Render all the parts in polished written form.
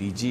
DG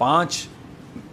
5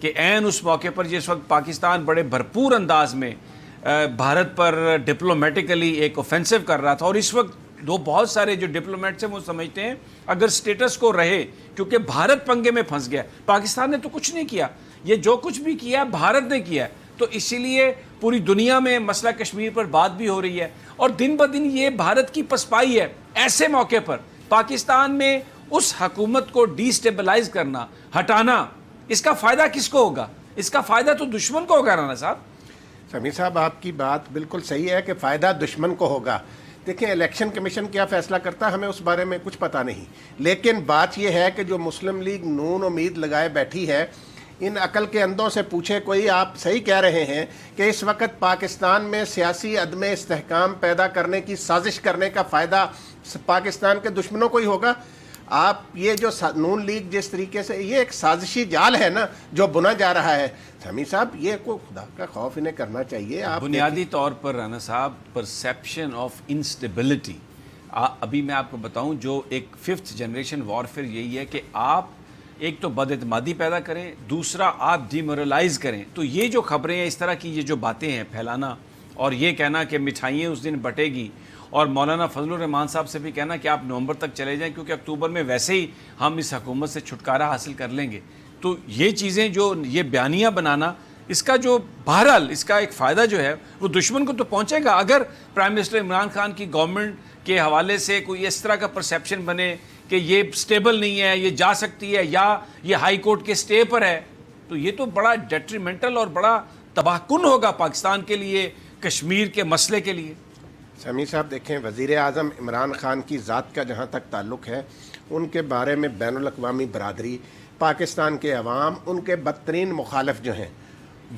کہ عین اس موقع پر جس وقت پاکستان بڑے بھرپور انداز میں بھارت پر ڈپلومیٹیکلی ایک اوفینسو کر رہا تھا، اور اس وقت بہت سارے جو ڈپلومیٹس ہیں وہ سمجھتے ہیں اگر سٹیٹس کو رہے، کیونکہ بھارت پنگے میں پھنس گیا، پاکستان نے تو کچھ نہیں کیا، یہ جو کچھ بھی کیا بھارت نے کیا، تو اسی لیے پوری دنیا میں مسئلہ کشمیر پر بات بھی ہو رہی ہے، اور دن بدن یہ بھارت کی پسپائی ہے۔ ایسے موقع پر پاکستان میں اس حکومت کو ڈی سٹیبلائز کرنا، ہٹانا، اس کا فائدہ کس کو ہوگا؟ اس کا فائدہ تو دشمن کو ہوگا۔ رانا صاحب، سمیع صاحب آپ کی بات بالکل صحیح ہے کہ فائدہ دشمن کو ہوگا۔ دیکھیں الیکشن کمیشن کیا فیصلہ کرتا ہے ہمیں اس بارے میں کچھ پتہ نہیں، لیکن بات یہ ہے کہ جو مسلم لیگ نون امید لگائے بیٹھی ہے، ان عقل کے اندھوں سے پوچھے کوئی، آپ صحیح کہہ رہے ہیں کہ اس وقت پاکستان میں سیاسی عدم استحکام پیدا کرنے کی سازش کرنے کا فائدہ پاکستان کے دشمنوں کو ہی ہوگا۔ آپ یہ جو نون لیگ جس طریقے سے، یہ ایک سازشی جال ہے نا جو بنا جا رہا ہے۔ سمیع صاحب یہ کوئی خدا کا خوف انہیں کرنا چاہیے۔ آپ بنیادی طور پر رانا صاحب پرسیپشن آف انسٹیبلٹی، ابھی میں آپ کو بتاؤں جو ایک 5th جنریشن وارفیئر یہی ہے کہ آپ ایک تو بد اعتمادی پیدا کریں، دوسرا آپ ڈیمورلائز کریں۔ تو یہ جو خبریں ہیں، اس طرح کی یہ جو باتیں ہیں پھیلانا، اور یہ کہنا کہ مٹھائیاں اس دن بٹے گی، اور مولانا فضل الرحمان صاحب سے بھی کہنا کہ آپ نومبر تک چلے جائیں کیونکہ اکتوبر میں ویسے ہی ہم اس حکومت سے چھٹکارا حاصل کر لیں گے، تو یہ چیزیں جو یہ بیانیہ بنانا، اس کا جو بہرحال اس کا ایک فائدہ جو ہے وہ دشمن کو تو پہنچے گا۔ اگر پرائم منسٹر عمران خان کی گورنمنٹ کے حوالے سے کوئی اس طرح کا پرسیپشن بنے کہ یہ سٹیبل نہیں ہے، یہ جا سکتی ہے، یا یہ ہائی کورٹ کے سٹے پر ہے، تو یہ تو بڑا ڈیٹریمنٹل اور بڑا تباہ کن ہوگا پاکستان کے لیے، کشمیر کے مسئلے کے لیے۔ سمیع صاحب دیکھیں، وزیر اعظم عمران خان کی ذات کا جہاں تک تعلق ہے، ان کے بارے میں بین الاقوامی برادری، پاکستان کے عوام، ان کے بدترین مخالف جو ہیں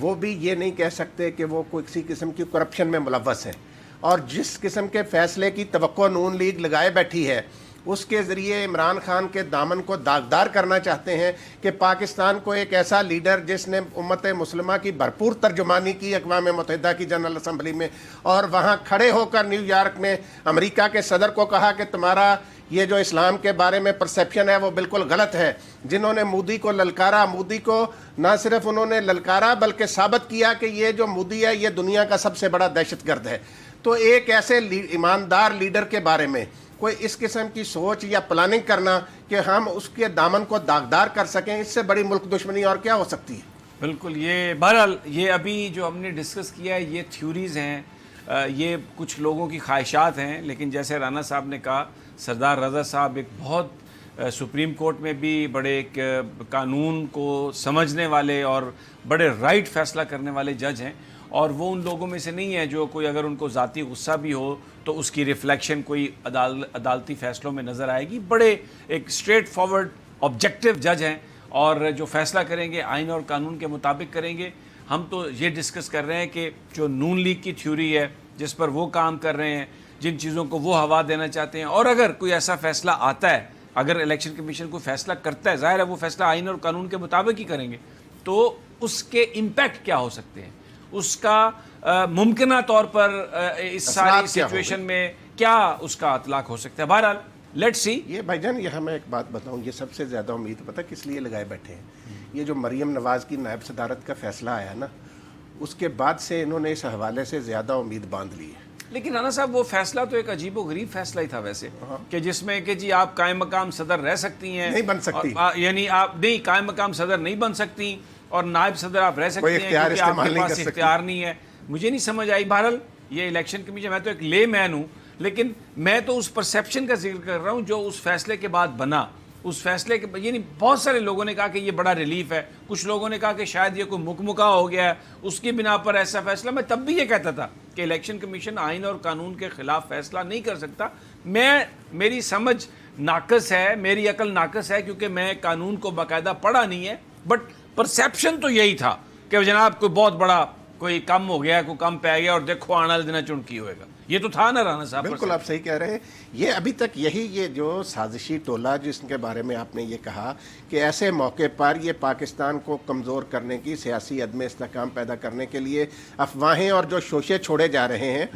وہ بھی یہ نہیں کہہ سکتے کہ وہ کوئی کسی قسم کی کرپشن میں ملوث ہیں، اور جس قسم کے فیصلے کی توقع نون لیگ لگائے بیٹھی ہے اس کے ذریعے عمران خان کے دامن کو داغدار کرنا چاہتے ہیں کہ پاکستان کو ایک ایسا لیڈر جس نے امت مسلمہ کی بھرپور ترجمانی کی اقوام متحدہ کی جنرل اسمبلی میں، اور وہاں کھڑے ہو کر نیو یارک میں امریکہ کے صدر کو کہا کہ تمہارا یہ جو اسلام کے بارے میں پرسیپشن ہے وہ بالکل غلط ہے، جنہوں نے مودی کو للکارا، مودی کو نہ صرف انہوں نے للکارا بلکہ ثابت کیا کہ یہ جو مودی ہے یہ دنیا کا سب سے بڑا دہشت گرد ہے۔ تو ایک ایسے ایماندار لیڈر کے بارے میں کوئی اس قسم کی سوچ یا پلاننگ کرنا کہ ہم اس کے دامن کو داغدار کر سکیں، اس سے بڑی ملک دشمنی اور کیا ہو سکتی ہے؟ بالکل، یہ بہرحال یہ ابھی جو ہم نے ڈسکس کیا ہے یہ تھیوریز ہیں، یہ کچھ لوگوں کی خواہشات ہیں، لیکن جیسے رانا صاحب نے کہا، سردار رضا صاحب ایک بہت سپریم کورٹ میں بھی بڑے ایک قانون کو سمجھنے والے اور بڑے رائٹ فیصلہ کرنے والے جج ہیں، اور وہ ان لوگوں میں سے نہیں ہے جو کوئی اگر ان کو ذاتی غصہ بھی ہو تو اس کی ریفلیکشن کوئی عدالتی فیصلوں میں نظر آئے گی۔ بڑے ایک اسٹریٹ فارورڈ آبجیکٹیو جج ہیں، اور جو فیصلہ کریں گے آئین اور قانون کے مطابق کریں گے۔ ہم تو یہ ڈسکس کر رہے ہیں کہ جو نون لیگ کی تھیوری ہے جس پر وہ کام کر رہے ہیں، جن چیزوں کو وہ ہوا دینا چاہتے ہیں، اور اگر کوئی ایسا فیصلہ آتا ہے، اگر الیکشن کمیشن کوئی فیصلہ کرتا ہے، ظاہر ہے وہ فیصلہ آئین اور قانون کے مطابق ہی کریں گے، تو اس کے امپیکٹ کیا ہو سکتے ہیں، اس کا ممکنہ طور پر اس ساری سچویشن میں کیا اس کا اطلاق ہو سکتا ہے۔ بہرحال لیٹس سی۔ یہ بھائی جان، یہ ہمیں ایک بات بتاؤں، یہ سب سے زیادہ امید پتہ کس لیے لگائے بیٹھے ہیں؟ یہ جو مریم نواز کی نائب صدارت کا فیصلہ آیا نا، اس کے بعد سے انہوں نے اس حوالے سے زیادہ امید باندھ لی ہے۔ لیکن رانا صاحب وہ فیصلہ تو ایک عجیب و غریب فیصلہ ہی تھا ویسے، کہ جس میں کہ جی آپ قائم مقام صدر رہ سکتی ہیں، نہیں بن سکتی، یعنی آپ نہیں قائم مقام صدر نہیں بن سکتی، اور نائب صدر آپ رہ سکتی ہیں کیونکہ آپ کے پاس اختیار نہیں ہے۔ مجھے نہیں سمجھ آئی۔ بہرحال یہ الیکشن کمیشن، میں تو ایک لے مین ہوں، لیکن میں تو اس پرسیپشن کا ذکر کر رہا ہوں جو اس فیصلے کے بعد بنا۔ اس فیصلے کے یعنی بہت سارے لوگوں نے کہا کہ یہ بڑا ریلیف ہے، کچھ لوگوں نے کہا کہ شاید یہ کوئی مکمکہ ہو گیا ہے اس کی بنا پر ایسا فیصلہ۔ میں تب بھی یہ کہتا تھا کہ الیکشن کمیشن آئین اور قانون کے خلاف فیصلہ نہیں کر سکتا۔ میری سمجھ ناقص ہے، میری عقل ناقص ہے، کیونکہ میں قانون کو باقاعدہ پڑھا نہیں ہے، بٹ پرسیپشن تو یہی تھا کہ جناب کوئی بہت بڑا کوئی کم ہو گیا، کوئی کم پہ گیا، اور دیکھو آنے والے دن چنکی ہوئے گا۔ یہ تو تھا نا رانا صاحب؟ بالکل آپ صحیح کہہ رہے ہیں۔ یہ ابھی تک یہ جو سازشی ٹولہ جس کے بارے میں آپ نے یہ کہا کہ ایسے موقع پر یہ پاکستان کو کمزور کرنے کی، سیاسی عدم استحکام پیدا کرنے کے لیے افواہیں اور جو شوشے چھوڑے جا رہے ہیں،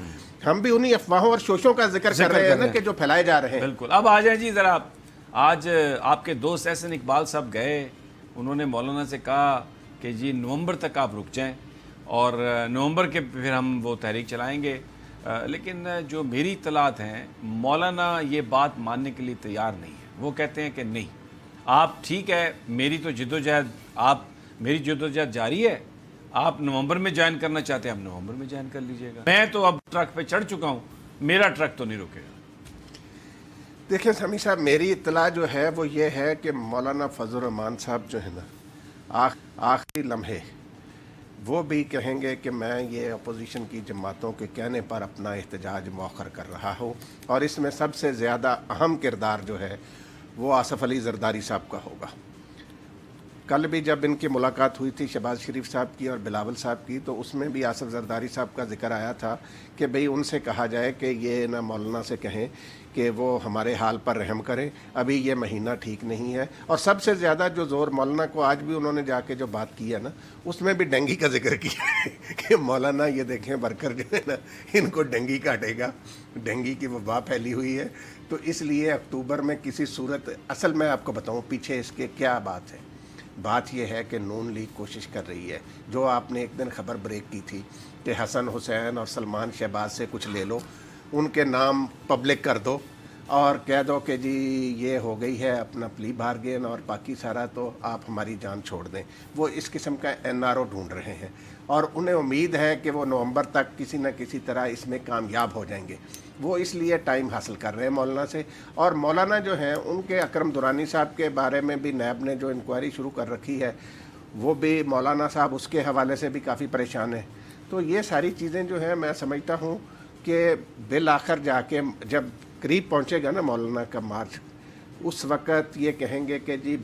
ہم بھی انہی افواہوں اور شوشوں کا ذکر کر رہے ہیں نا کہ جو پھیلائے جا رہے ہیں۔ بالکل۔ اب آ جائیں جی ذرا، آج آپ کے دوست احسن اقبال صاحب گئے، انہوں نے مولانا سے کہا کہ جی نومبر تک آپ رک جائیں اور نومبر کے پھر ہم وہ تحریک چلائیں گے. لیکن جو میری اطلاعات ہیں مولانا یہ بات ماننے کے لیے تیار نہیں ہے. وہ کہتے ہیں کہ نہیں آپ ٹھیک ہے میری تو جدوجہد میری جدوجہد جاری ہے, آپ نومبر میں جوائن کرنا چاہتے ہیں آپ نومبر میں جوائن کر لیجئے گا. میں تو اب ٹرک پہ چڑھ چکا ہوں, میرا ٹرک تو نہیں رکے گا. دیکھیں سمیع صاحب, میری اطلاع جو ہے وہ یہ ہے کہ مولانا فضل الرحمان صاحب جو ہے نا آخری لمحے وہ بھی کہیں گے کہ میں یہ اپوزیشن کی جماعتوں کے کہنے پر اپنا احتجاج مؤخر کر رہا ہوں, اور اس میں سب سے زیادہ اہم کردار جو ہے وہ آصف علی زرداری صاحب کا ہوگا. کل بھی جب ان کی ملاقات ہوئی تھی شہباز شریف صاحب کی اور بلاول صاحب کی, تو اس میں بھی آصف زرداری صاحب کا ذکر آیا تھا کہ بھئی ان سے کہا جائے کہ یہ نہ مولانا سے کہیں کہ وہ ہمارے حال پر رحم کریں, ابھی یہ مہینہ ٹھیک نہیں ہے. اور سب سے زیادہ جو زور مولانا کو آج بھی انہوں نے جا کے جو بات کی ہے نا, اس میں بھی ڈینگی کا ذکر کیا ہے کہ مولانا یہ دیکھیں ورکر جو ہے نا ان کو ڈینگی کاٹے گا, ڈینگی کی وبا پھیلی ہوئی ہے. تو اس لیے اکتوبر میں کسی صورت, اصل میں آپ کو بتاؤں پیچھے اس کے کیا بات ہے. بات یہ ہے کہ نون لیگ کوشش کر رہی ہے, جو آپ نے ایک دن خبر بریک کی تھی کہ حسن حسین اور سلمان شہباز سے کچھ لے لو, ان کے نام پبلک کر دو اور کہہ دو کہ جی یہ ہو گئی ہے اپنا پلی بارگین اور باقی سارا تو آپ ہماری جان چھوڑ دیں. وہ اس قسم کا NRO ڈھونڈ رہے ہیں اور انہیں امید ہے کہ وہ نومبر تک کسی نہ کسی طرح اس میں کامیاب ہو جائیں گے. وہ اس لیے ٹائم حاصل کر رہے ہیں مولانا سے. اور مولانا جو ہیں ان کے اکرم درانی صاحب کے بارے میں بھی نیب نے جو انکوائری شروع کر رکھی ہے, وہ بھی مولانا صاحب اس کے حوالے سے بھی کافی پریشان ہیں. تو یہ ساری چیزیں جو ہیں میں سمجھتا ہوں کہ بالآخر جا کے جب قریب پہنچے گا نا مولانا کا مارچ, اس وقت یہ کہیں گے کہ جی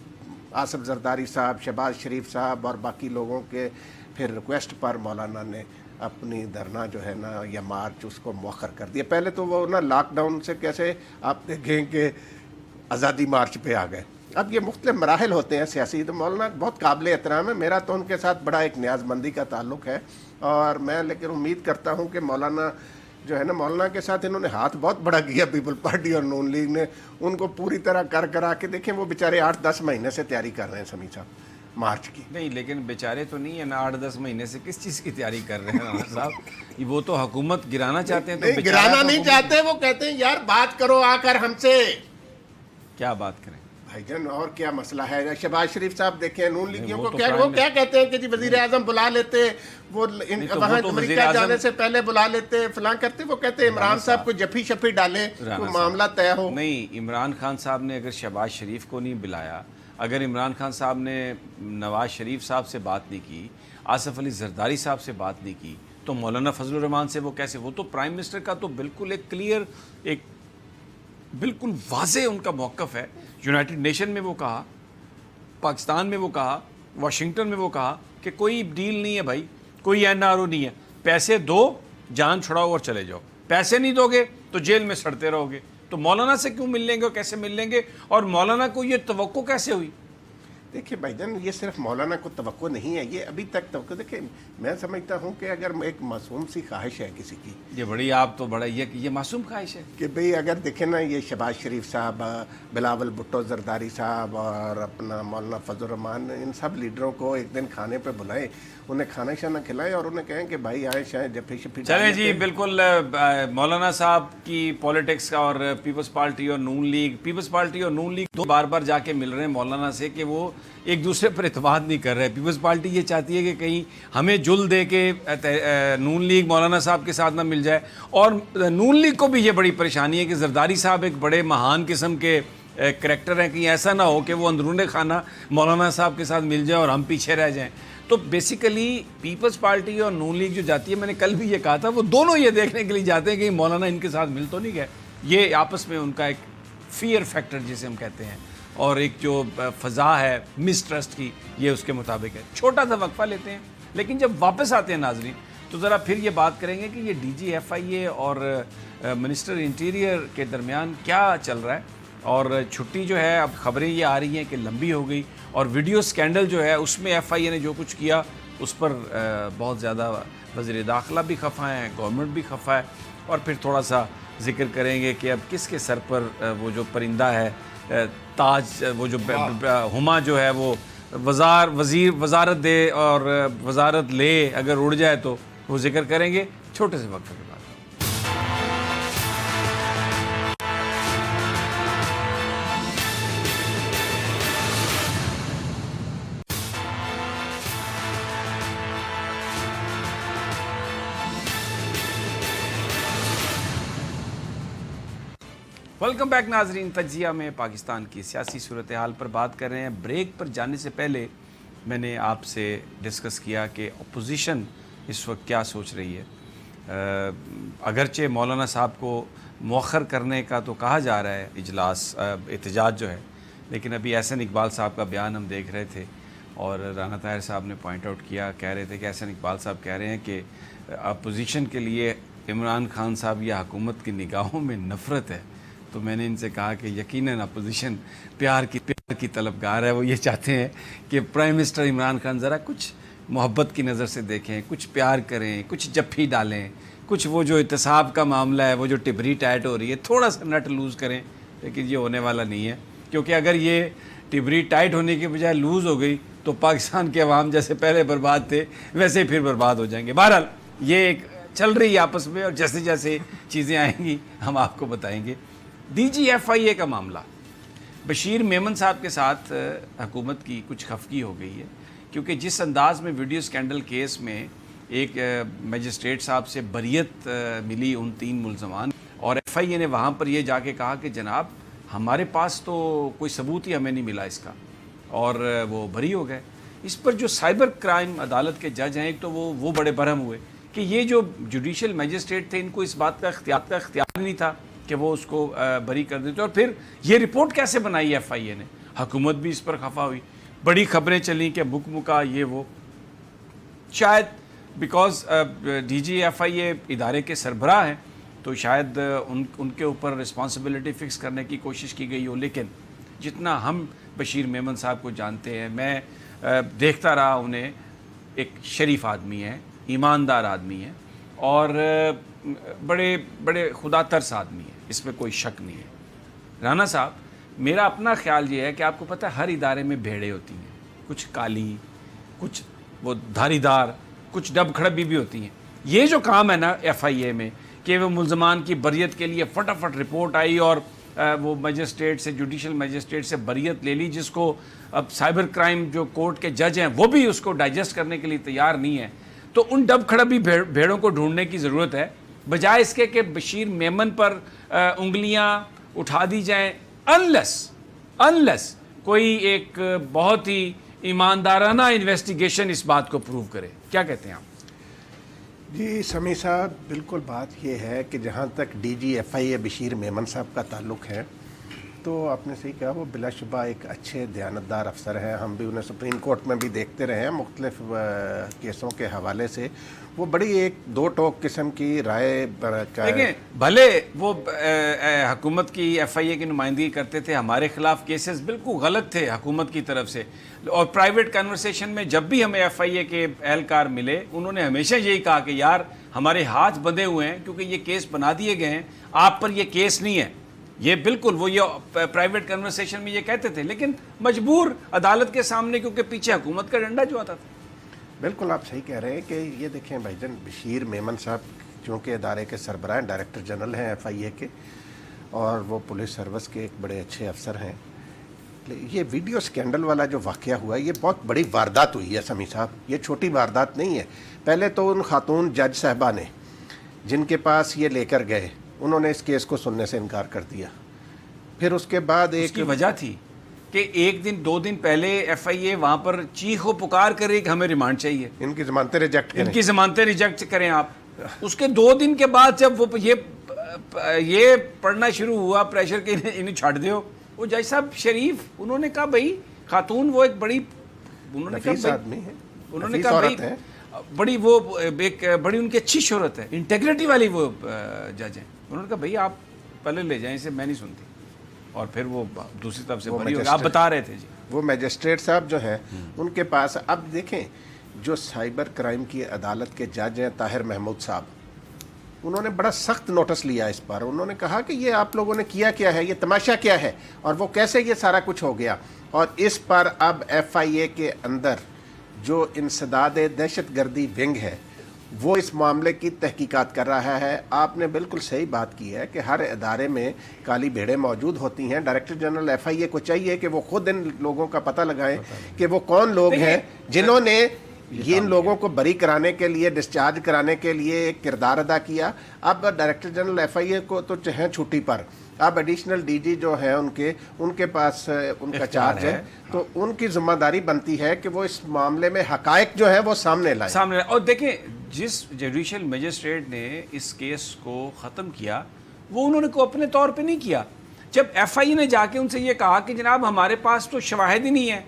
آصف زرداری صاحب, شہباز شریف صاحب اور باقی لوگوں کے پھر ریکویسٹ پر مولانا نے اپنی دھرنا جو ہے نا یا مارچ اس کو مؤخر کر دیا. پہلے تو وہ نا لاک ڈاؤن سے کیسے آپ دیکھیں کہ آزادی مارچ پہ آ گئے. اب یہ مختلف مراحل ہوتے ہیں سیاسی. تو مولانا بہت قابل احترام ہے, میرا تو ان کے ساتھ بڑا ایک نیاز مندی کا تعلق ہے, اور میں لیکن امید کرتا ہوں کہ مولانا جو ہے نا, مولانا کے ساتھ انہوں نے ہاتھ بہت بڑا کیا پیپل پارٹی اور نون لیگ نے, ان کو پوری طرح کرا کے دیکھیں وہ بیچارے 8-10 مہینے سے تیاری کر رہے ہیں سمیع صاحب مارچ کی. نہیں لیکن بیچارے تو نہیں ہیں نا, 8-10 مہینے سے کس چیز کی تیاری کر رہے ہیں رانا صاحب؟ وہ تو حکومت گرانا چاہتے ہیں. تو گرانا نہیں چاہتے, وہ کہتے ہیں یار بات کرو آ کر ہم سے. کیا بات کریں بھائی جان, اور کیا مسئلہ ہے؟ شہباز شریف صاحب دیکھیں نون لیگیوں کو وہ کیا کہتے ہیں کہ جی وزیر اعظم بلا لیتے, وہ وہاں امریکہ جانے سے پہلے بلا لیتے, فلاں کرتے. وہ کہتے ہیں عمران صاحب کو جفی شفی ڈالے تو معاملہ طے ہو. نہیں, عمران خان صاحب نے اگر شہباز شریف کو نہیں بلایا, اگر عمران خان صاحب نے نواز شریف صاحب سے بات نہیں کی, آصف علی زرداری صاحب سے بات نہیں کی, تو مولانا فضل الرحمان سے وہ کیسے؟ وہ تو پرائم منسٹر کا تو بالکل ایک کلیئر, ایک بالکل واضح ان کا موقف ہے. یونائٹڈ نیشن میں وہ کہا, پاکستان میں وہ کہا, واشنگٹن میں وہ کہا کہ کوئی ڈیل نہیں ہے بھائی, کوئی NRO نہیں ہے, پیسے دو جان چھڑاؤ اور چلے جاؤ, پیسے نہیں دو گے تو جیل میں سڑتے رہو گے. تو مولانا سے کیوں مل لیں گے اور کیسے مل لیں گے, اور مولانا کو یہ توقع کیسے ہوئی؟ دیکھیے بھائی جان, یہ صرف مولانا کو توقع نہیں ہے, یہ ابھی تک توقع. دیکھیں میں سمجھتا ہوں کہ اگر ایک معصوم سی خواہش ہے کسی کی, یہ بڑی آپ تو بڑا یہ معصوم خواہش ہے کہ بھئی اگر دیکھیں نا یہ شہباز شریف صاحب, بلاول بھٹو زرداری صاحب اور اپنا مولانا فضل الرحمان, ان سب لیڈروں کو ایک دن کھانے پہ بلائیں, انہیں کھانا شانا کھلائیں اور انہیں کہیں کہ بھائی آئے شاید جب شفی. چلیں جی بالکل. مولانا صاحب کی پولیٹکس کا اور پیپلز پارٹی اور نون لیگ, پیپلز پارٹی اور نون لیگ دو بار بار جا کے مل رہے ہیں مولانا سے کہ وہ ایک دوسرے پر اعتماد نہیں کر رہے. پیپلز پارٹی یہ چاہتی ہے کہ کہیں ہمیں جل دے کے نون لیگ مولانا صاحب کے ساتھ نہ مل جائے, اور نون لیگ کو بھی یہ بڑی پریشانی ہے کہ زرداری صاحب ایک بڑے مہان قسم کے کریکٹر ہیں, کہیں ایسا نہ ہو کہ وہ اندرون خانہ مولانا صاحب کے ساتھ مل جائے اور ہم پیچھے رہ جائیں. تو بیسیکلی پیپلز پارٹی اور نون لیگ جو جاتی ہے, میں نے کل بھی یہ کہا تھا, وہ دونوں یہ دیکھنے کے لیے جاتے ہیں کہ مولانا ان کے ساتھ مل تو نہیں گئے. یہ آپس میں ان کا ایک فیئر فیکٹر جسے ہم کہتے ہیں, اور ایک جو فضا ہے مسٹرسٹ کی, یہ اس کے مطابق ہے. چھوٹا سا وقفہ لیتے ہیں, لیکن جب واپس آتے ہیں ناظرین تو ذرا پھر یہ بات کریں گے کہ یہ DG FIA اور منسٹر انٹیریئر کے درمیان کیا چل رہا ہے. اور چھٹی جو ہے, اب خبریں یہ آ رہی ہیں کہ لمبی ہو گئی, اور ویڈیو سکینڈل جو ہے اس میں FIA نے جو کچھ کیا اس پر بہت زیادہ وزیر داخلہ بھی خفا ہیں, گورنمنٹ بھی خفا ہے. اور پھر تھوڑا سا ذکر کریں گے کہ اب کس کے سر پر وہ جو پرندہ ہے تاج, وہ جو ہما جو ہے وہ وزارت دے اور وزارت لے اگر اڑ جائے تو وہ ذکر کریں گے چھوٹے سے وقت کے بعد. ویلکم بیک ناظرین. تجزیہ میں پاکستان کی سیاسی صورتحال پر بات کر رہے ہیں. بریک پر جانے سے پہلے میں نے آپ سے ڈسکس کیا کہ اپوزیشن اس وقت کیا سوچ رہی ہے. اگرچہ مولانا صاحب کو مؤخر کرنے کا تو کہا جا رہا ہے اجلاس احتجاج جو ہے, لیکن ابھی احسن اقبال صاحب کا بیان ہم دیکھ رہے تھے اور رانا طاہر صاحب نے پوائنٹ آؤٹ کیا, کہہ رہے تھے کہ احسن اقبال صاحب کہہ رہے ہیں کہ اپوزیشن کے لیے عمران خان صاحب یا حکومت کی نگاہوں میں نفرت ہے. تو میں نے ان سے کہا کہ یقیناً اپوزیشن پیار کی طلبگار ہے. وہ یہ چاہتے ہیں کہ پرائم منسٹر عمران خان ذرا کچھ محبت کی نظر سے دیکھیں, کچھ پیار کریں, کچھ جفی ڈالیں, کچھ وہ جو احتساب کا معاملہ ہے, وہ جو ٹبری ٹائٹ ہو رہی ہے, تھوڑا سا نٹ لوز کریں. لیکن یہ ہونے والا نہیں ہے, کیونکہ اگر یہ ٹبری ٹائٹ ہونے کے بجائے لوز ہو گئی تو پاکستان کے عوام جیسے پہلے برباد تھے ویسے پھر برباد ہو جائیں گے. بہرحال یہ ایک چل رہی ہے آپس میں, اور جیسے جیسے چیزیں آئیں گی ہم آپ کو بتائیں گے. ڈی جی ایف آئی اے کا معاملہ, بشیر میمن صاحب کے ساتھ حکومت کی کچھ خفگی ہو گئی ہے, کیونکہ جس انداز میں ویڈیو سکینڈل کیس میں ایک مجسٹریٹ صاحب سے بریت ملی ان 3 ملزمان, اور ایف آئی اے نے وہاں پر یہ جا کے کہا کہ جناب ہمارے پاس تو کوئی ثبوت ہی ہمیں نہیں ملا اس کا, اور وہ بری ہو گئے. اس پر جو سائبر کرائم عدالت کے جج ہیں, ایک تو وہ بڑے برہم ہوئے کہ یہ جو جوڈیشل مجسٹریٹ تھے ان کو اس بات کا اختیار نہیں تھا کہ وہ اس کو بری کر دیتے. اور پھر یہ رپورٹ کیسے بنائی ایف آئی اے نے, حکومت بھی اس پر خفا ہوئی, بڑی خبریں چلیں کہ بک مکا یہ وہ. شاید بیکاز ڈی جی ایف آئی اے ادارے کے سربراہ ہیں تو شاید ان کے اوپر رسپانسبلٹی فکس کرنے کی کوشش کی گئی ہو, لیکن جتنا ہم بشیر میمن صاحب کو جانتے ہیں, میں دیکھتا رہا انہیں, ایک شریف آدمی ہیں, ایماندار آدمی ہیں, اور بڑے خدا ترس آدمی ہیں, اس میں کوئی شک نہیں ہے. رانا صاحب, میرا اپنا خیال یہ ہے کہ آپ کو پتہ ہے ہر ادارے میں بھیڑیں ہوتی ہیں, کچھ کالی, کچھ وہ دھاری دار, کچھ ڈب کھڑبی بھی ہوتی ہیں. یہ جو کام ہے نا ایف آئی اے میں کہ وہ ملزمان کی بریت کے لیے فٹافٹ رپورٹ آئی اور وہ مجسٹریٹ سے, جوڈیشل مجسٹریٹ سے بریت لے لی, جس کو اب سائبر کرائم جو کورٹ کے جج ہیں وہ بھی اس کو ڈائجسٹ کرنے کے لیے تیار نہیں ہے. تو ان ڈب کھڑبی بھیڑوں کو ڈھونڈنے کی ضرورت ہے, بجائے اس کے کہ بشیر میمن پر انگلیاں اٹھا دی جائیں, انلیس کوئی ایک بہت ہی ایماندارانہ انویسٹیگیشن اس بات کو پروو کرے. کیا کہتے ہیں آپ؟ جی سمیع صاحب, بالکل بات یہ ہے کہ جہاں تک ڈی جی ایف آئی اے بشیر میمن صاحب کا تعلق ہے تو آپ نے صحیح کہا, وہ بلا شبہ ایک اچھے دیانتدار افسر ہیں. ہم بھی انہیں سپریم کورٹ میں بھی دیکھتے رہے ہیں مختلف کیسوں کے حوالے سے. وہ بڑی ایک دو ٹوک قسم کی رائے دیکھیں, بھلے وہ حکومت کی ایف آئی اے کی نمائندگی کرتے تھے, ہمارے خلاف کیسز بالکل غلط تھے حکومت کی طرف سے, اور پرائیویٹ کنورسیشن میں جب بھی ہمیں ایف آئی اے کے اہلکار ملے انہوں نے ہمیشہ یہی کہا کہ یار ہمارے ہاتھ بندھے ہوئے ہیں کیونکہ یہ کیس بنا دیے گئے ہیں, آپ پر یہ کیس نہیں ہے. یہ بالکل وہ یہ پرائیویٹ کنورسیشن میں یہ کہتے تھے, لیکن مجبور عدالت کے سامنے کیونکہ پیچھے حکومت کا ڈنڈا جو آتا تھا. بالکل آپ صحیح کہہ رہے ہیں کہ یہ دیکھیں بھائی جان, بشیر میمن صاحب چونکہ ادارے کے سربراہ, ڈائریکٹر جنرل ہیں ایف آئی اے کے, اور وہ پولیس سروس کے ایک بڑے اچھے افسر ہیں. یہ ویڈیو سکینڈل والا جو واقعہ ہوا ہے یہ بہت بڑی واردات ہوئی ہے سمیع صاحب, یہ چھوٹی واردات نہیں ہے. پہلے تو ان خاتون جج صاحبہ نے جن کے پاس یہ لے کر گئے انہوں نے اس کیس کو سننے سے انکار کر دیا. پھر اس کے بعد اس کی وجہ تھی کہ 1 دن 2 دن پہلے ایف آئی اے وہاں پر چیخ و پکار کرے کہ ہمیں ریمانڈ چاہیے, ان کی ضمانتیں ریجیکٹ کریں, ان کی ضمانتیں ریجیکٹ کریں آپ. اس کے 2 دن کے بعد جب وہ یہ پڑھنا شروع ہوا پریشر کہ انہیں چھاڑ دیو, وہ جج صاحب شریف انہوں نے کہا بھائی خاتون وہ ایک بڑی, انہوں نے کہا آدمی ہے, انہوں نے کہا بھائی بڑی وہ ایک بڑی ان کی اچھی شہرت ہے, انٹیگریٹی والی وہ جج ہیں. انہوں نے کہا بھائی آپ پہلے لے جائیں اسے, میں نہیں سنتی. اور پھر وہ دوسری طرف سے بری ہو گئی. آپ بتا رہے تھے جی, وہ میجسٹریٹ صاحب جو ہیں ان کے پاس اب دیکھیں جو سائبر کرائم کی عدالت کے جج ہیں طاہر محمود صاحب, انہوں نے بڑا سخت نوٹس لیا اس پر. انہوں نے کہا کہ یہ آپ لوگوں نے کیا کیا ہے, یہ تماشا کیا ہے, اور وہ کیسے یہ سارا کچھ ہو گیا. اور اس پر اب FIA کے اندر جو انسداد دہشت گردی ونگ ہے وہ اس معاملے کی تحقیقات کر رہا ہے. آپ نے بالکل صحیح بات کی ہے کہ ہر ادارے میں کالی بھیڑیں موجود ہوتی ہیں. ڈائریکٹر جنرل FIA کو چاہیے کہ وہ خود ان لوگوں کا پتہ لگائیں کہ وہ کون لوگ ہیں جنہوں نے ان لوگوں کو بری کرانے کے لیے، ڈسچارج کرانے کے لیے ایک کردار ادا کیا. اب ڈائریکٹر جنرل FIA کو تو ہیں چھٹی پر، اب ایڈیشنل DG جو ہیں ان کے پاس ان کا چارج ہے، تو ان کی ذمہ داری بنتی ہے کہ وہ اس معاملے میں حقائق جو ہے وہ سامنے لائیں. اور دیکھیں جس جوڈیشل مجسٹریٹ نے اس کیس کو ختم کیا وہ انہوں نے کو اپنے طور پہ نہیں کیا. جب FIA نے جا کے ان سے یہ کہا کہ جناب ہمارے پاس تو شواہد ہی نہیں ہے،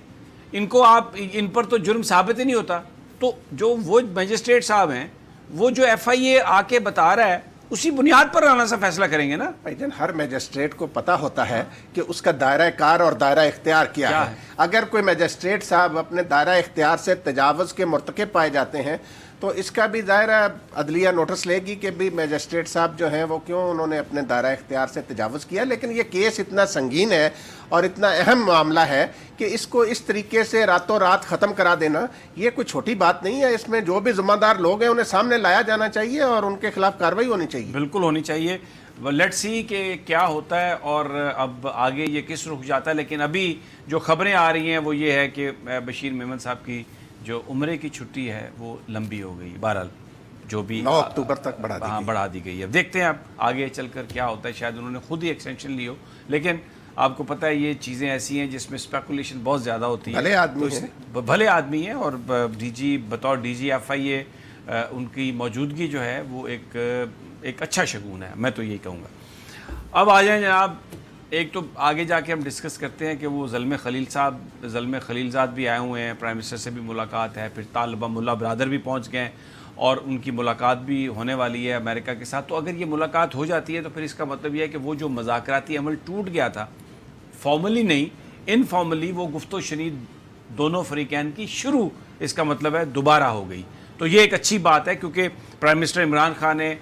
ان پر تو جرم ثابت ہی نہیں ہوتا، تو جو وہ مجسٹریٹ صاحب ہیں وہ جو FIA آ کے بتا رہا ہے اسی بنیاد پر رانا سا فیصلہ کریں گے نا. بھائی جان ہر میجسٹریٹ کو پتا ہوتا ہے کہ اس کا دائرہ کار اور دائرہ اختیار کیا ہے. اگر کوئی میجسٹریٹ صاحب اپنے دائرہ اختیار سے تجاوز کے مرتکب پائے جاتے ہیں تو اس کا بھی دائرہ عدلیہ نوٹس لے گی کہ بھی میجسٹریٹ صاحب جو ہیں وہ کیوں انہوں نے اپنے دائرہ اختیار سے تجاوز کیا. لیکن یہ کیس اتنا سنگین ہے اور اتنا اہم معاملہ ہے کہ اس کو اس طریقے سے راتوں رات ختم کرا دینا یہ کوئی چھوٹی بات نہیں ہے. اس میں جو بھی ذمہ دار لوگ ہیں انہیں سامنے لایا جانا چاہیے اور ان کے خلاف کارروائی ہونی چاہیے. بالکل ہونی چاہیے. لیٹس سی کہ کیا ہوتا ہے اور اب آگے یہ کس رخ جاتا ہے. لیکن ابھی جو خبریں آ رہی ہیں وہ یہ ہے کہ بشیر میمن صاحب کی جو عمرے کی چھٹی ہے وہ لمبی ہو گئی. بہرحال جو بھی 9 اکتوبر تک بڑھا دی گئی ہے. دیکھتے ہیں اب آگے چل کر کیا ہوتا ہے. شاید انہوں نے خود ہی ایکسٹینشن لی ہو، لیکن آپ کو پتہ ہے یہ چیزیں ایسی ہیں جس میں اسپیکولیشن بہت زیادہ ہوتی ہے. بھلے آدمی ہیں اور بطور DG FIA ان کی موجودگی جو ہے وہ ایک اچھا شگون ہے، میں تو یہی کہوں گا. اب آ جائیں جناب، ایک تو آگے جا کے ہم ڈسکس کرتے ہیں کہ وہ زلمے خلیلزاد بھی آئے ہوئے ہیں، پرائم منسٹر سے بھی ملاقات ہے، پھر طالبہ ملا برادر بھی پہنچ گئے ہیں اور ان کی ملاقات بھی ہونے والی ہے امریکہ کے ساتھ. تو اگر یہ ملاقات ہو جاتی ہے تو پھر اس کا مطلب یہ ہے کہ وہ جو مذاکراتی عمل ٹوٹ گیا تھا، فارملی نہیں انفارملی، وہ گفت و شنید دونوں فریقین کی شروع اس کا مطلب ہے دوبارہ ہو گئی. تو یہ ایک اچھی بات ہے کیونکہ پرائم منسٹر عمران خان نے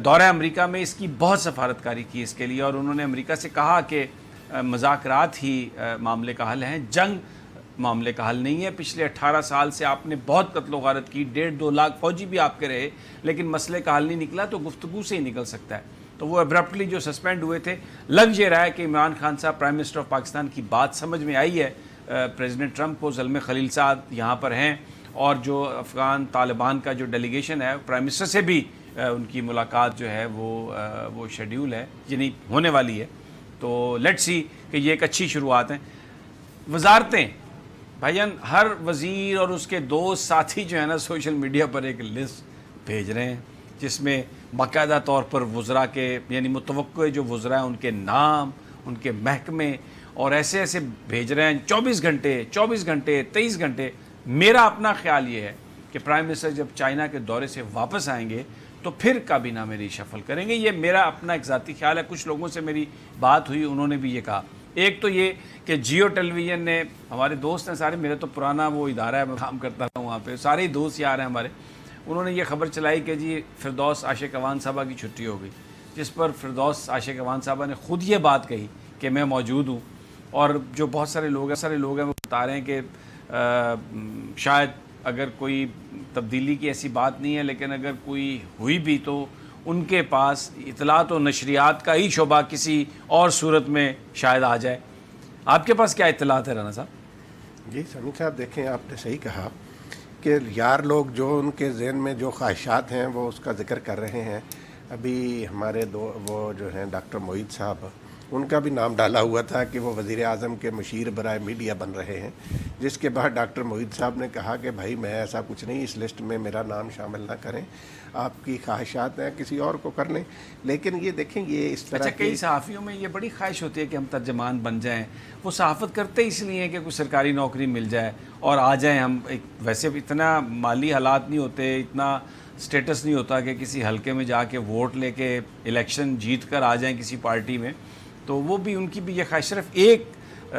دورہ امریکہ میں اس کی بہت سفارت کاری کی اس کے لیے، اور انہوں نے امریکہ سے کہا کہ مذاکرات ہی معاملے کا حل ہیں، جنگ معاملے کا حل نہیں ہے. پچھلے 18 سال سے آپ نے بہت قتل و غارت کی، 1.5-2 لاکھ فوجی بھی آپ کے رہے، لیکن مسئلے کا حل نہیں نکلا. تو گفتگو سے ہی نکل سکتا ہے. تو وہ ابرپٹلی جو سسپینڈ ہوئے تھے، لگ یہ رہا ہے کہ عمران خان صاحب پرائم منسٹر آف پاکستان کی بات سمجھ میں آئی ہے پریزیڈنٹ ٹرمپ کو. زلمے خلیلزاد یہاں پر ہیں اور جو افغان طالبان کا جو ڈیلیگیشن ہے پرائم منسٹر سے بھی ان کی ملاقات جو ہے وہ شیڈیول ہے، یعنی ہونے والی ہے. تو لیٹ سی کہ یہ ایک اچھی شروعات ہیں. وزارتیں بھائی جان، ہر وزیر اور اس کے دوست ساتھی جو ہے نا سوشل میڈیا پر ایک لسٹ بھیج رہے ہیں جس میں باقاعدہ طور پر وزراء کے یعنی متوقع جو وزراء ہیں ان کے نام، ان کے محکمے اور ایسے بھیج رہے ہیں 24 گھنٹے 23 گھنٹے. میرا اپنا خیال یہ ہے کہ پرائم منسٹر جب چائنا کے دورے سے واپس آئیں گے تو پھر کابینہ میں ریشفل کریں گے. یہ میرا اپنا ایک ذاتی خیال ہے. کچھ لوگوں سے میری بات ہوئی، انہوں نے بھی یہ کہا. ایک تو یہ کہ جیو ٹیلی ویژن نے، ہمارے دوست ہیں سارے، میرے تو پرانا وہ ادارہ ہے، میں کام کرتا رہا ہوں وہاں پہ، سارے ہی دوست یار ہیں ہمارے. انہوں نے یہ خبر چلائی کہ جی فردوس عاشق اوان صاحبہ کی چھٹی ہو گئی، جس پر فردوس عاشق اوان صاحبہ نے خود یہ بات کہی کہ میں موجود ہوں. اور جو بہت سارے لوگ ہیں وہ بتا رہے ہیں کہ شاید اگر کوئی تبدیلی کی ایسی بات نہیں ہے، لیکن اگر کوئی ہوئی بھی تو ان کے پاس اطلاعات و نشریات کا ہی شعبہ کسی اور صورت میں شاید آ جائے. آپ کے پاس کیا اطلاعات ہے رانا صاحب؟ جی سمی صاحب، دیکھیں آپ نے صحیح کہا کہ یار لوگ جو ان کے ذہن میں جو خواہشات ہیں وہ اس کا ذکر کر رہے ہیں. ابھی ہمارے وہ جو ہیں ڈاکٹر معید صاحب، ان کا بھی نام ڈالا ہوا تھا کہ وہ وزیر اعظم کے مشیر برائے میڈیا بن رہے ہیں، جس کے بعد ڈاکٹر معید صاحب نے کہا کہ بھائی میں ایسا کچھ نہیں، اس لسٹ میں میرا نام شامل نہ کریں، آپ کی خواہشات ہیں کسی اور کو کر لیں. لیکن یہ دیکھیں یہ اس طرح کئی صحافیوں میں یہ بڑی خواہش ہوتی ہے کہ ہم ترجمان بن جائیں. وہ صحافت کرتے اس لیے کہ کوئی سرکاری نوکری مل جائے اور آ جائیں ہم. ویسے اتنا مالی حالات نہیں ہوتے، اتنا سٹیٹس نہیں ہوتا کہ کسی حلقے میں جا کے ووٹ لے کے الیکشن جیت کر آ جائیں کسی پارٹی میں. تو وہ بھی ان کی بھی یہ خواہش. صرف ایک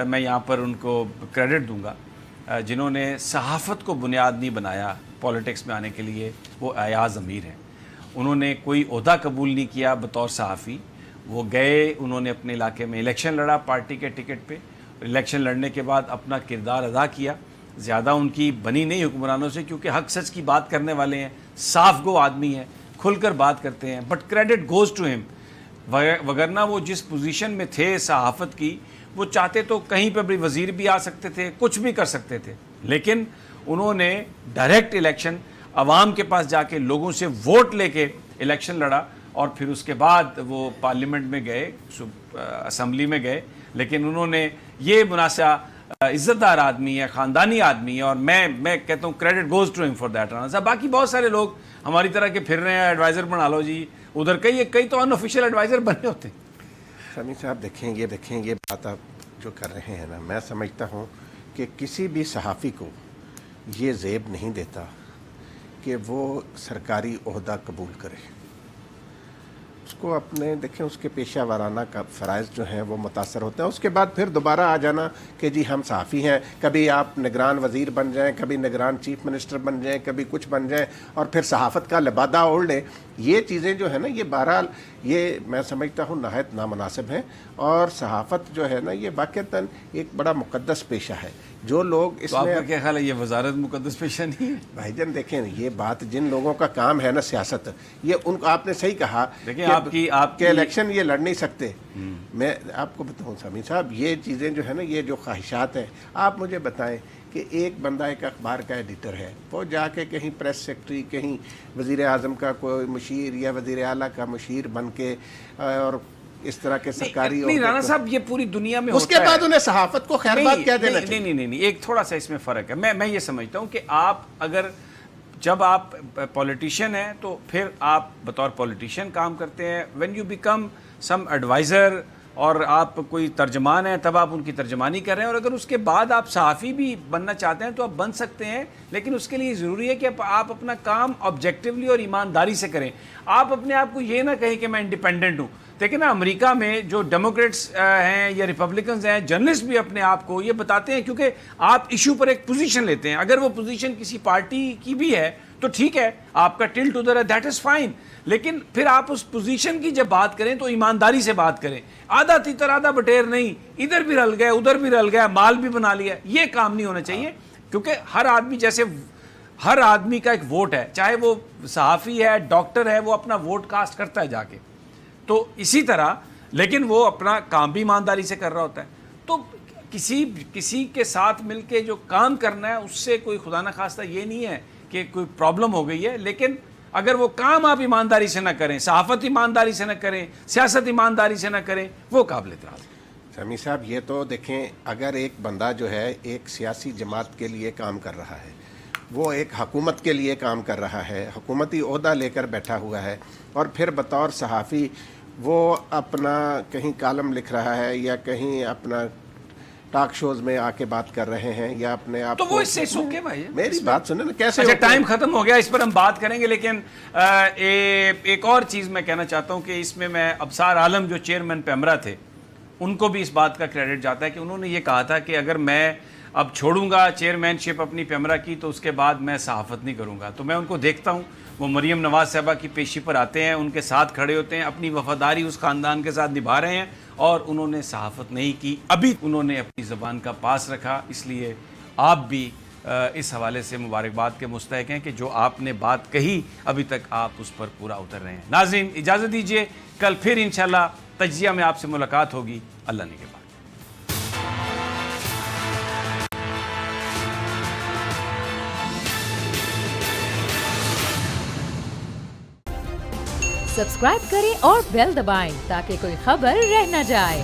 میں یہاں پر ان کو کریڈٹ دوں گا جنہوں نے صحافت کو بنیاد نہیں بنایا پولیٹکس میں آنے کے لیے، وہ ایاز امیر ہیں. انہوں نے کوئی عہدہ قبول نہیں کیا بطور صحافی. وہ گئے، انہوں نے اپنے علاقے میں الیکشن لڑا پارٹی کے ٹکٹ پہ. الیکشن لڑنے کے بعد اپنا کردار ادا کیا. زیادہ ان کی بنی نہیں حکمرانوں سے, کیونکہ حق سچ کی بات کرنے والے ہیں, صاف گو آدمی ہیں, کھل کر بات کرتے ہیں. بٹ کریڈٹ گوز ٹو ہم, وگرنہ وہ جس پوزیشن میں تھے صحافت کی, وہ چاہتے تو کہیں پہ بھی وزیر بھی آ سکتے تھے, کچھ بھی کر سکتے تھے. لیکن انہوں نے ڈائریکٹ الیکشن, عوام کے پاس جا کے لوگوں سے ووٹ لے کے الیکشن لڑا, اور پھر اس کے بعد وہ پارلیمنٹ میں گئے, اسمبلی میں گئے. لیکن انہوں نے یہ مناسب عزت دار آدمی ہے, خاندانی آدمی ہے, اور میں کہتا ہوں کریڈٹ گوز ٹو ہم فار دیٹ. رانا صاحب, باقی بہت سارے لوگ ہماری طرح کے پھر رہے ہیں, ایڈوائزر بنا لو جی, ادھر کئی تو ان آفیشیل ایڈوائزر بنے ہوتے ہیں. سمیع صاحب دیکھیں یہ بات آپ جو کر رہے ہیں نا, میں سمجھتا ہوں کہ کسی بھی صحافی کو یہ زیب نہیں دیتا کہ وہ سرکاری عہدہ قبول کرے. اس کو اپنے دیکھیں اس کے پیشہ ورانہ کا فرائض جو ہیں وہ متاثر ہوتے ہیں. اس کے بعد پھر دوبارہ آ جانا کہ جی ہم صحافی ہیں, کبھی آپ نگران وزیر بن جائیں, کبھی نگران چیف منسٹر بن جائیں, کبھی کچھ بن جائیں, اور پھر صحافت کا لبادہ اوڑھ لیں. یہ چیزیں جو ہے نا, یہ بہرحال یہ میں سمجھتا ہوں نہایت نامناسب ہیں. اور صحافت جو ہے نا, یہ واقعتاً ایک بڑا مقدس پیشہ ہے. جو لوگ اس تو آپ میں کا کیا خیال ہے, یہ وزارت مقدس پیشہ نہیں ہے؟ بھائی جان دیکھیں, یہ بات جن لوگوں کا کام ہے نا سیاست, یہ ان کو آپ نے صحیح کہا دیکھیں آپ کی الیکشن یہ لڑ نہیں سکتے. میں آپ کو بتاؤں سمیع صاحب, یہ چیزیں جو ہے نا, یہ جو خواہشات ہیں, آپ مجھے بتائیں کہ ایک بندہ ایک اخبار کا ایڈیٹر ہے, وہ جا کے کہیں پریس سیکرٹری, کہیں وزیر اعظم کا کوئی مشیر یا وزیر اعلیٰ کا مشیر بن کے, اور اس طرح کے سرکاری نہیں رانا صاحب, یہ پوری دنیا میں اس کے بعد انہیں صحافت کو خیر بات کیا دینا چاہیے. نہیں, ایک تھوڑا سا اس میں فرق ہے. میں یہ سمجھتا ہوں کہ آپ اگر جب آپ پولیٹیشین ہیں تو پھر آپ بطور پولیٹیشین کام کرتے ہیں. When you become some adviser اور آپ کوئی ترجمان ہیں, تب آپ ان کی ترجمانی کر رہے ہیں. اور اگر اس کے بعد آپ صحافی بھی بننا چاہتے ہیں تو آپ بن سکتے ہیں, لیکن اس کے لیے ضروری ہے کہ آپ اپنا کام آبجیکٹیولی اور ایمانداری سے کریں. آپ اپنے آپ کو یہ نہ کہیں کہ میں انڈیپینڈنٹ ہوں. دیکھیں نا, امریکہ میں جو ڈیموکریٹس ہیں یا ریپبلکنز ہیں, جرنلسٹ بھی اپنے آپ کو یہ بتاتے ہیں, کیونکہ آپ ایشو پر ایک پوزیشن لیتے ہیں. اگر وہ پوزیشن کسی پارٹی کی بھی ہے تو ٹھیک ہے, آپ کا ٹلٹ ادھر ہے, دیٹ از فائن. لیکن پھر آپ اس پوزیشن کی جب بات کریں تو ایمانداری سے بات کریں. آدھا تیتر آدھا بٹیر نہیں, ادھر بھی رل گئے ادھر بھی رل گیا, مال بھی بنا لیا, یہ کام نہیں ہونا چاہیے. کیونکہ ہر آدمی, جیسے ہر آدمی کا ایک ووٹ ہے, چاہے وہ صحافی ہے, ڈاکٹر ہے, وہ اپنا ووٹ کاسٹ کرتا ہے جا کے, تو اسی طرح, لیکن وہ اپنا کام بھی ایمانداری سے کر رہا ہوتا ہے. تو کسی کے ساتھ مل کے جو کام کرنا ہے, اس سے کوئی خدا نخواستہ یہ نہیں ہے کہ کوئی پرابلم ہو گئی ہے. لیکن اگر وہ کام آپ ایمانداری سے نہ کریں, صحافت ایمانداری سے نہ کریں, سیاست ایمانداری سے نہ کریں, وہ قابل اعتراض ہے. سمیع صاحب, یہ تو دیکھیں, اگر ایک بندہ جو ہے ایک سیاسی جماعت کے لیے کام کر رہا ہے, وہ ایک حکومت کے لیے کام کر رہا ہے, حکومتی عہدہ لے کر بیٹھا ہوا ہے, اور پھر بطور صحافی وہ اپنا کہیں کالم لکھ رہا ہے یا کہیں اپنا ٹاک شوز میں آ کے بات کر رہے ہیں, یا اپنے آپ تو وہ اس سے سوکھے بھائی, میری بات سنیں نا کیسے. اچھا, ٹائم ختم ہو گیا, اس پر ہم بات کریں گے. لیکن ایک اور چیز میں کہنا چاہتا ہوں کہ اس میں ابصار عالم جو چیئرمین پیمرا تھے, ان کو بھی اس بات کا کریڈٹ جاتا ہے کہ انہوں نے یہ کہا تھا کہ اگر میں اب چھوڑوں گا چیئرمین شپ اپنی پیمرا کی تو اس کے بعد میں صحافت نہیں کروں گا. تو میں ان کو دیکھتا ہوں, وہ مریم نواز صاحبہ کی پیشی پر آتے ہیں, ان کے ساتھ کھڑے ہوتے ہیں, اپنی وفاداری اس خاندان کے ساتھ نبھا رہے ہیں, اور انہوں نے صحافت نہیں کی. ابھی انہوں نے اپنی زبان کا پاس رکھا. اس لیے آپ بھی اس حوالے سے مبارکباد کے مستحق ہیں کہ جو آپ نے بات کہی ابھی تک آپ اس پر پورا اتر رہے ہیں. ناظرین, اجازت دیجیے, کل پھر انشاءاللہ تجزیہ میں آپ سے ملاقات ہوگی. اللہ نگہبان. سبسکرائب کریں اور بیل دبائیں تاکہ کوئی خبر رہ نہ جائے.